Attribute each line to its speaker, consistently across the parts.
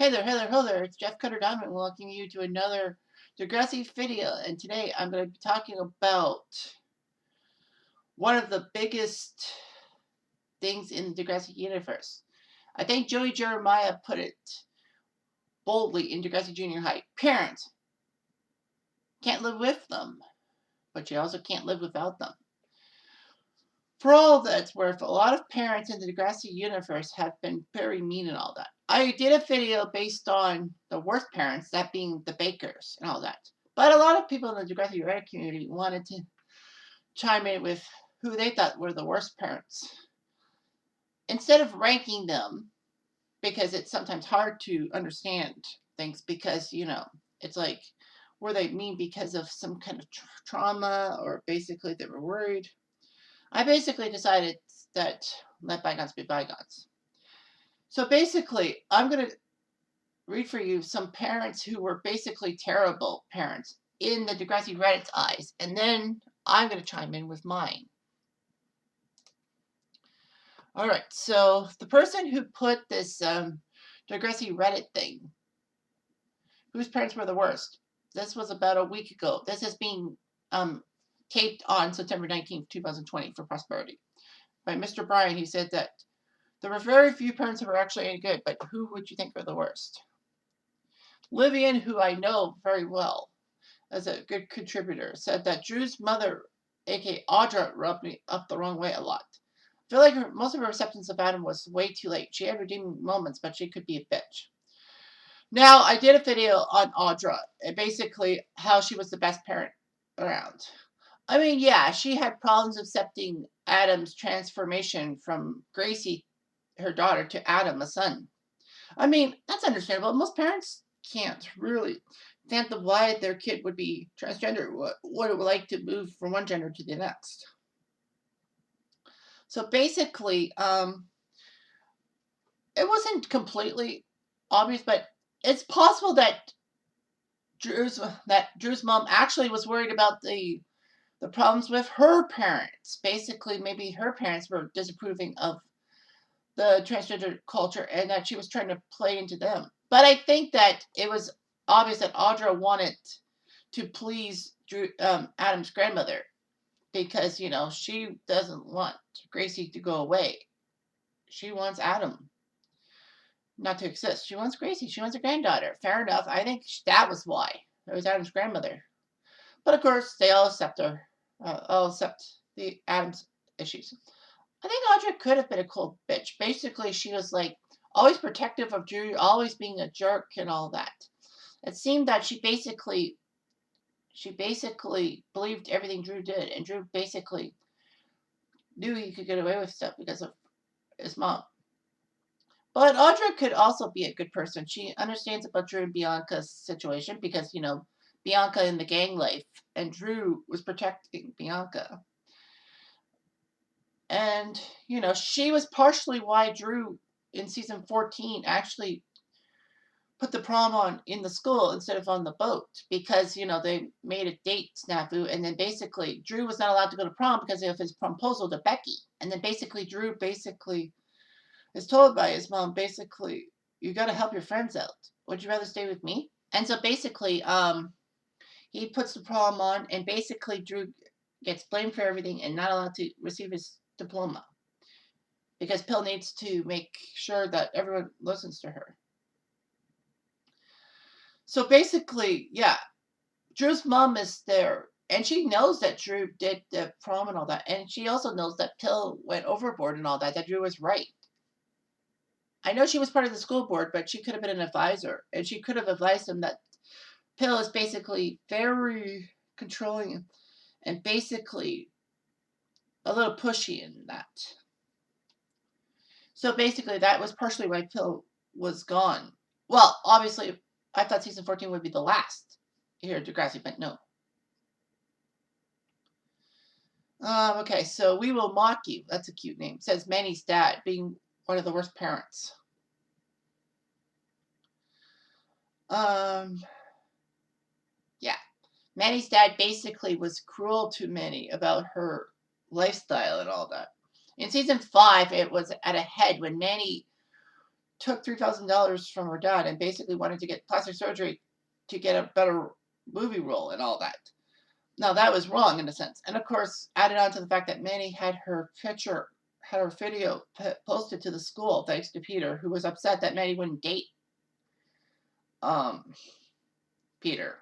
Speaker 1: Hey there, it's Jeff Cutter Diamond welcoming you to another Degrassi video, and today I'm going to be talking about one of the biggest things in the Degrassi universe. I think Joey Jeremiah put it boldly in Degrassi Junior High. Parents can't live with them, but you also can't live without them. For all that's worth, a lot of parents in the Degrassi universe have been very mean and all that. I did a video based on the worst parents, that being the Bakers and all that. But a lot of people in the Degrassi Reddit community wanted to chime in with who they thought were the worst parents. Instead of ranking them, because it's sometimes hard to understand things because, it's like, were they mean because of some kind of trauma or basically they were worried? I basically decided that let bygones be bygones. So basically, I'm going to read for you some parents who were basically terrible parents in the Degrassi Reddit's eyes, and then I'm going to chime in with mine. All right, so the person who put this Degrassi Reddit thing, whose parents were the worst, this was about a week ago. This is being taped on September 19th, 2020 for Prosperity. By Mr. Brian, he said that there were very few parents who were actually any good, but who would you think were the worst? Livian, who I know very well as a good contributor, said that Drew's mother, aka Audra, rubbed me up the wrong way a lot. I feel like most of her acceptance of Adam was way too late. She had redeeming moments, but she could be a bitch. Now, I did a video on Audra, and basically how she was the best parent around. I mean, yeah, she had problems accepting Adam's transformation from Gracie, her daughter, to Adam, a son. I mean, that's understandable. Most parents can't really fathom why their kid would be transgender, what it would like to move from one gender to the next. So basically, it wasn't completely obvious, but it's possible that Drew's mom actually was worried about the problems with her parents. Basically, maybe her parents were disapproving of the transgender culture and that she was trying to play into them. But I think that it was obvious that Audra wanted to please Adam's grandmother because, she doesn't want Gracie to go away. She wants Adam not to exist. She wants Gracie. She wants a granddaughter. Fair enough. I think that was why. It was Adam's grandmother. But of course, they all accept her. All accept the Adam's issues. I think Audra could have been a cold bitch. Basically, she was like always protective of Drew, always being a jerk and all that. It seemed that she basically believed everything Drew did, and Drew basically knew he could get away with stuff because of his mom. But Audra could also be a good person. She understands about Drew and Bianca's situation because, Bianca in the gang life, and Drew was protecting Bianca. And, she was partially why Drew in season 14 actually put the prom on in the school instead of on the boat because, they made a date snafu. And then basically Drew was not allowed to go to prom because of his proposal to Becky. And then basically Drew is told by his mom, basically, you got to help your friends out. Would you rather stay with me? And so basically, he puts the prom on and basically Drew gets blamed for everything and not allowed to receive his diploma because Pill needs to make sure that everyone listens to her. So basically, yeah, Drew's mom is there and she knows that Drew did the prom and all that, and she also knows that Pill went overboard and all that Drew was right. I know she was part of the school board, but she could have been an advisor, and she could have advised him that Pill is basically very controlling and basically a little pushy in that. So basically, that was partially why Pill was gone. Well, obviously, I thought season 14 would be the last here at Degrassi, but no. Okay, so We Will Mock You. That's a cute name. It says Manny's dad being one of the worst parents. Yeah. Manny's dad basically was cruel to Manny about her lifestyle and all that. In season 5, it was at a head when Manny took $3,000 from her dad and basically wanted to get plastic surgery to get a better movie role and all that. Now that was wrong in a sense, and of course, added on to the fact that Manny had her video posted to the school thanks to Peter, who was upset that Manny wouldn't date um, Peter.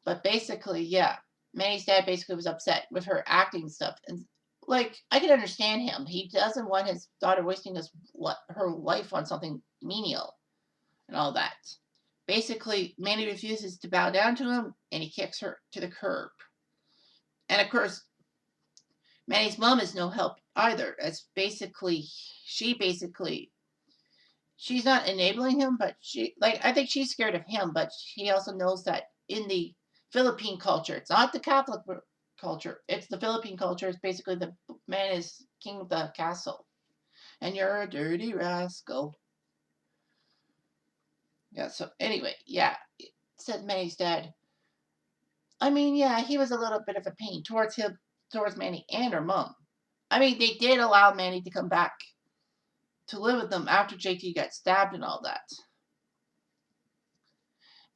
Speaker 1: But basically, yeah, Manny's dad basically was upset with her acting stuff, and like I can understand him. He doesn't want his daughter wasting her life on something menial and all that. Basically, Manny refuses to bow down to him, and he kicks her to the curb. And of course, Manny's mom is no help either. As basically, she basically she's not enabling him, but I think she's scared of him, but she also knows that in the Philippine culture, it's not the Catholic culture, it's the Philippine culture. It's basically the man is king of the castle, and you're a dirty rascal. Yeah. So anyway, yeah, said Manny's dad. I mean, yeah, he was a little bit of a pain towards Manny and her mom. I mean, they did allow Manny to come back to live with them after JT got stabbed and all that.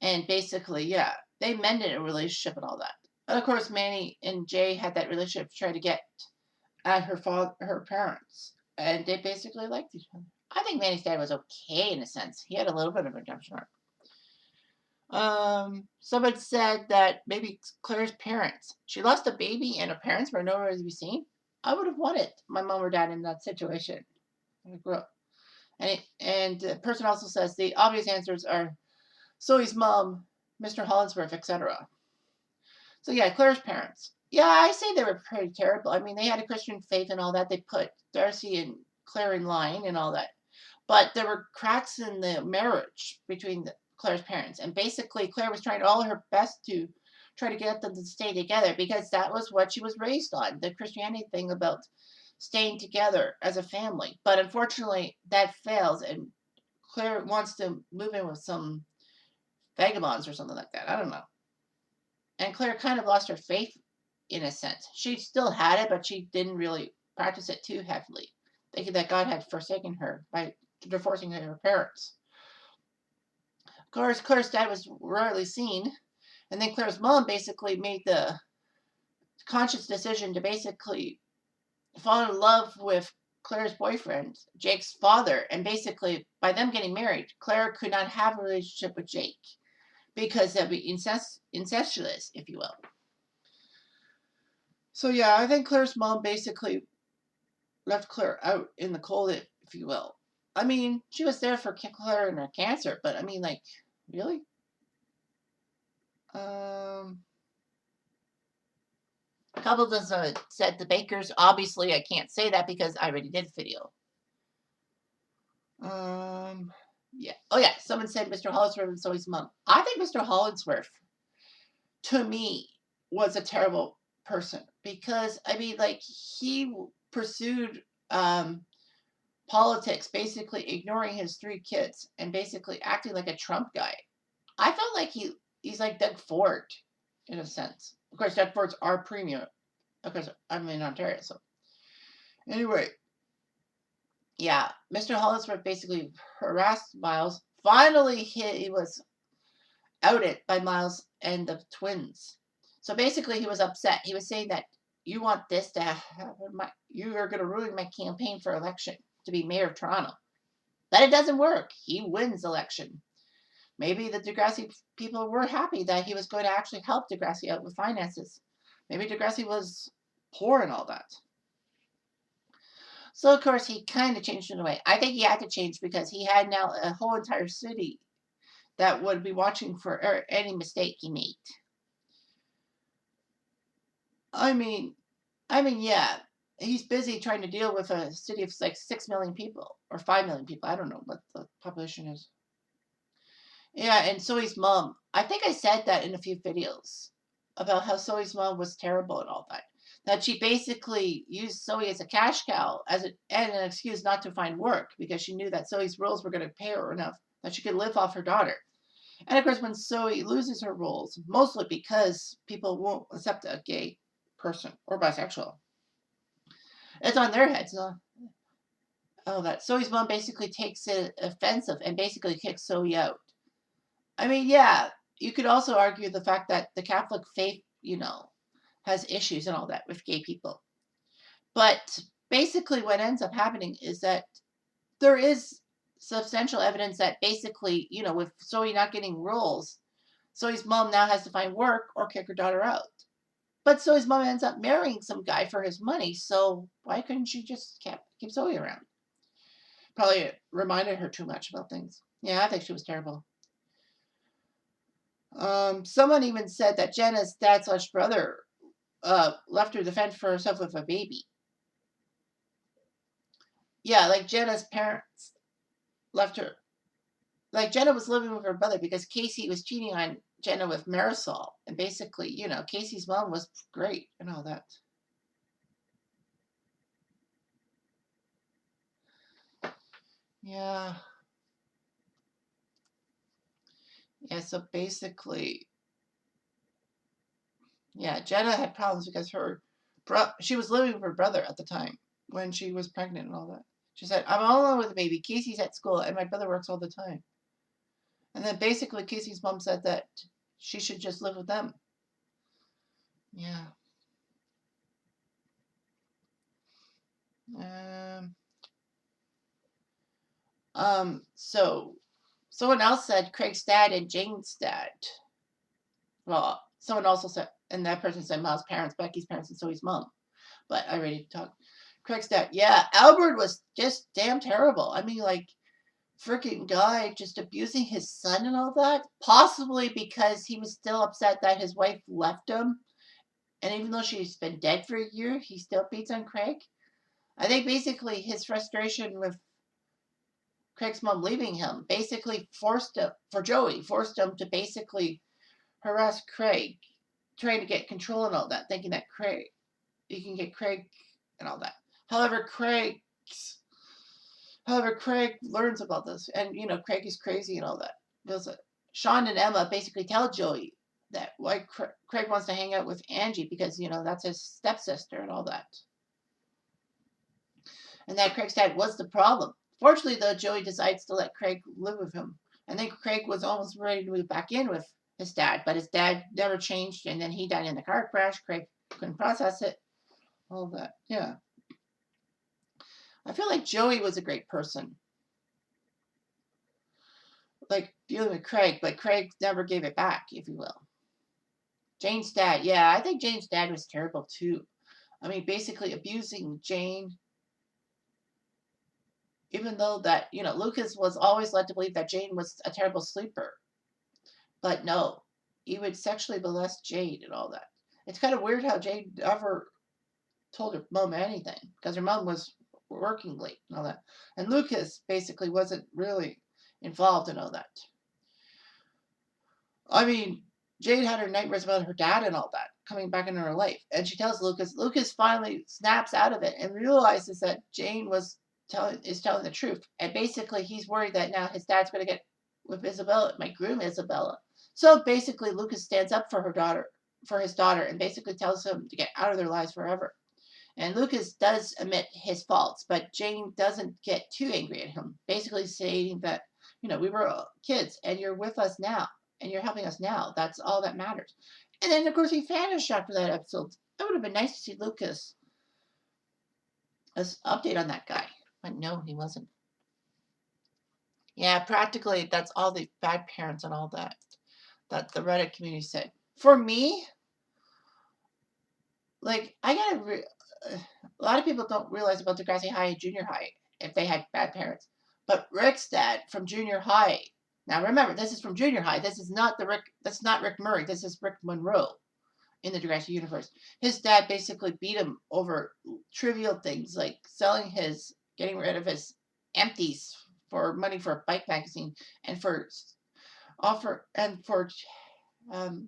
Speaker 1: And basically, yeah, they mended a relationship and all that. And of course, Manny and Jay had that relationship to try to get at her parents, and they basically liked each other. I think Manny's dad was okay in a sense. He had a little bit of a redemption arc. Someone said that maybe Claire's parents. She lost a baby, and her parents were nowhere to be seen. I would have wanted my mom or dad in that situation when I grew up. And the person also says the obvious answers are Zoe's mom, Mr. Hollinsworth, etc. So yeah, Claire's parents. Yeah, I say they were pretty terrible. I mean, they had a Christian faith and all that. They put Darcy and Claire in line and all that. But there were cracks in the marriage between Claire's parents. And basically, Claire was trying all her best to try to get them to stay together because that was what she was raised on, the Christianity thing about staying together as a family. But unfortunately, that fails, and Claire wants to move in with some vagabonds or something like that. I don't know. And Claire kind of lost her faith in a sense. She still had it, but she didn't really practice it too heavily, thinking that God had forsaken her by divorcing her parents. Of course, Claire's dad was rarely seen, and then Claire's mom basically made the conscious decision to basically fall in love with Claire's boyfriend, Jake's father, and basically by them getting married, Claire could not have a relationship with Jake because that'd be incestuous, if you will. So yeah, I think Claire's mom basically left Claire out in the cold, if you will. I mean, she was there for Claire and her cancer, but I mean, like, really? A couple of them said the bakers. Obviously, I can't say that because I already did a video. Yeah. Oh yeah. Someone said Mr. Hollinsworth and Zoe's mom. I think Mr. Hollinsworth, to me, was a terrible person because I mean, like, he pursued politics, basically ignoring his 3 kids and basically acting like a Trump guy. I felt like he's like Doug Ford in a sense. Of course, Doug Ford's our premier. Of course, I'm in Ontario, so anyway, yeah, Mr. Hollinsworth basically harassed Miles. Finally, he was outed by Miles and the twins. So basically, he was upset. He was saying that you want this to happen. You are going to ruin my campaign for election to be mayor of Toronto. But it doesn't work. He wins election. Maybe the Degrassi people were happy that he was going to actually help Degrassi out with finances. Maybe Degrassi was poor and all that. So, of course, he kind of changed in a way. I think he had to change because he had now a whole entire city that would be watching for any mistake he made. I mean, yeah, he's busy trying to deal with a city of like 6 million people or 5 million people. I don't know what the population is. Yeah, and Zoe's mom. I think I said that in a few videos about how Zoe's mom was terrible and all that. That she basically used Zoe as a cash cow and an excuse not to find work because she knew that Zoe's roles were going to pay her enough that she could live off her daughter. And of course, when Zoe loses her roles, mostly because people won't accept a gay person or bisexual, it's on their heads. Oh, that Zoe's mom basically takes it offensive and basically kicks Zoe out. I mean, yeah, you could also argue the fact that the Catholic faith, has issues and all that with gay people. But basically, what ends up happening is that there is substantial evidence that basically, with Zoe not getting roles, Zoe's mom now has to find work or kick her daughter out. But Zoe's mom ends up marrying some guy for his money, so why couldn't she just keep Zoe around? Probably reminded her too much about things. Yeah, I think she was terrible. Someone even said that Jenna's dad/brother left her to fend for herself with a baby. Yeah, like Jenna's parents left her. Like Jenna was living with her brother because Casey was cheating on Jenna with Marisol, and basically, Casey's mom was great and all that. Yeah, yeah. So basically, yeah, Jenna had problems because she was living with her brother at the time when she was pregnant and all that. She said, "I'm all alone with the baby. Casey's at school, and my brother works all the time." And then basically, Casey's mom said that she should just live with them. Yeah. Um. So someone else said Craig's dad and Jane's dad. Well, someone also said, and that person said Miles' parents, Becky's parents, and Zoe's mom. But I already talked. Craig's dad. Yeah, Albert was just damn terrible. I mean, like, freaking guy just abusing his son and all that. Possibly because he was still upset that his wife left him. And even though she's been dead for a year, he still beats on Craig. I think basically his frustration with Craig's mom leaving him basically forced him to basically harass Craig, trying to get control and all that, thinking that you can get Craig and all that. However, Craig learns about this, and Craig is crazy and all that. Because Sean and Emma basically tell Joey that why Craig wants to hang out with Angie because that's his stepsister and all that, and that Craig's dad was the problem. Fortunately, though, Joey decides to let Craig live with him, and then Craig was almost ready to move back in with his dad, but his dad never changed, and then he died in the car crash. Craig couldn't process it. All that, yeah. I feel like Joey was a great person, like dealing with Craig, but Craig never gave it back, if you will. Jane's dad, yeah, I think Jane's dad was terrible too. I mean, basically abusing Jane, even though that, Lucas was always led to believe that Jane was a terrible sleeper. But no, he would sexually molest Jane and all that. It's kind of weird how Jane never told her mom anything because her mom was working late and all that. And Lucas basically wasn't really involved in all that. I mean, Jade had her nightmares about her dad and all that coming back into her life. And she tells Lucas. Lucas finally snaps out of it and realizes that Jane is telling the truth. And basically, he's worried that now his dad's going to get with Isabella, my groom Isabella. So basically, Lucas stands up for his daughter, and basically tells him to get out of their lives forever. And Lucas does admit his faults, but Jane doesn't get too angry at him, basically saying that, we were kids and you're with us now and you're helping us now. That's all that matters. And then, of course, he vanished after that episode. It would have been nice to see Lucas as update on that guy, but no, he wasn't. Yeah, practically, that's all the bad parents and all that the Reddit community said. For me, like, a lot of people don't realize about Degrassi High and Junior High if they had bad parents. But Rick's dad from Junior High. Now remember, this is from Junior High. This is not the Rick. That's not Rick Murray. This is Rick Monroe in the Degrassi universe. His dad basically beat him over trivial things like getting rid of his empties for money for a bike magazine, and for um,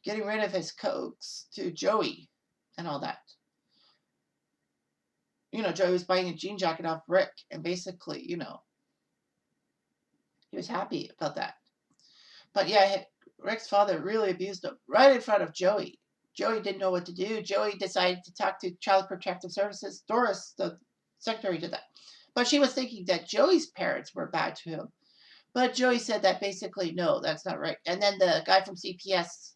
Speaker 1: getting rid of his cokes to Joey and all that. Joey was buying a jean jacket off Rick, and basically, he was happy about that. But yeah, Rick's father really abused him right in front of Joey. Joey didn't know what to do. Joey decided to talk to Child Protective Services. Doris, the secretary, did that. But she was thinking that Joey's parents were bad to him. But Joey said that basically, no, that's not right. And then the guy from CPS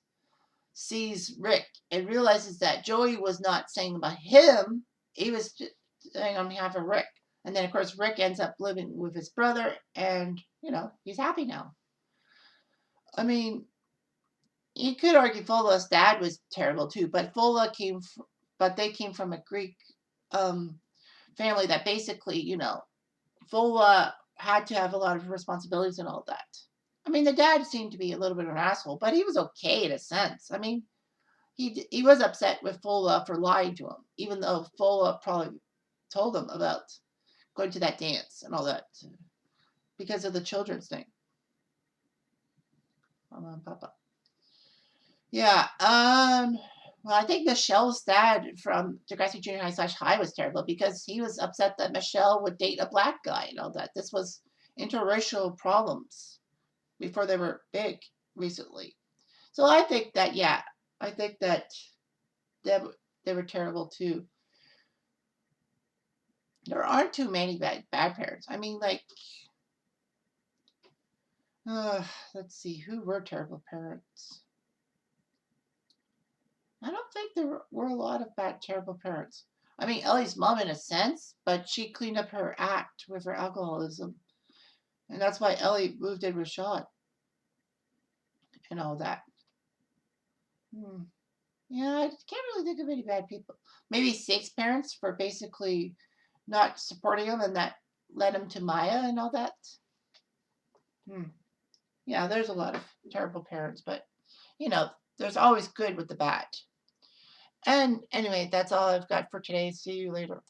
Speaker 1: sees Rick and realizes that Joey was not saying about him. He was just saying on behalf of Rick. And then, of course, Rick ends up living with his brother, and, he's happy now. I mean, you could argue Fola's dad was terrible too, but but they came from a Greek um, family that basically, Fola had to have a lot of responsibilities and all that. I mean, the dad seemed to be a little bit of an asshole, but he was okay in a sense. I mean, he was upset with Fola for lying to him, even though Fola probably told him about going to that dance and all that because of the children's thing. Mama and Papa. Yeah. Well, I think Michelle's dad from Degrassi Junior High / High was terrible because he was upset that Michelle would date a black guy and all that. This was interracial problems before they were big recently. So I think that, yeah, I think that they, they were terrible too. There aren't too many bad parents. I mean, like, let's see, who were terrible parents? I don't think there were a lot of terrible parents. I mean, Ellie's mom in a sense, but she cleaned up her act with her alcoholism. And that's why Ellie moved in with Sean and all that. Hmm. Yeah, I can't really think of any bad people. Maybe Six parents for basically not supporting him, and that led him to Maya and all that. Hmm. Yeah, there's a lot of terrible parents, but there's always good with the bad. And anyway, that's all I've got for today. See you later.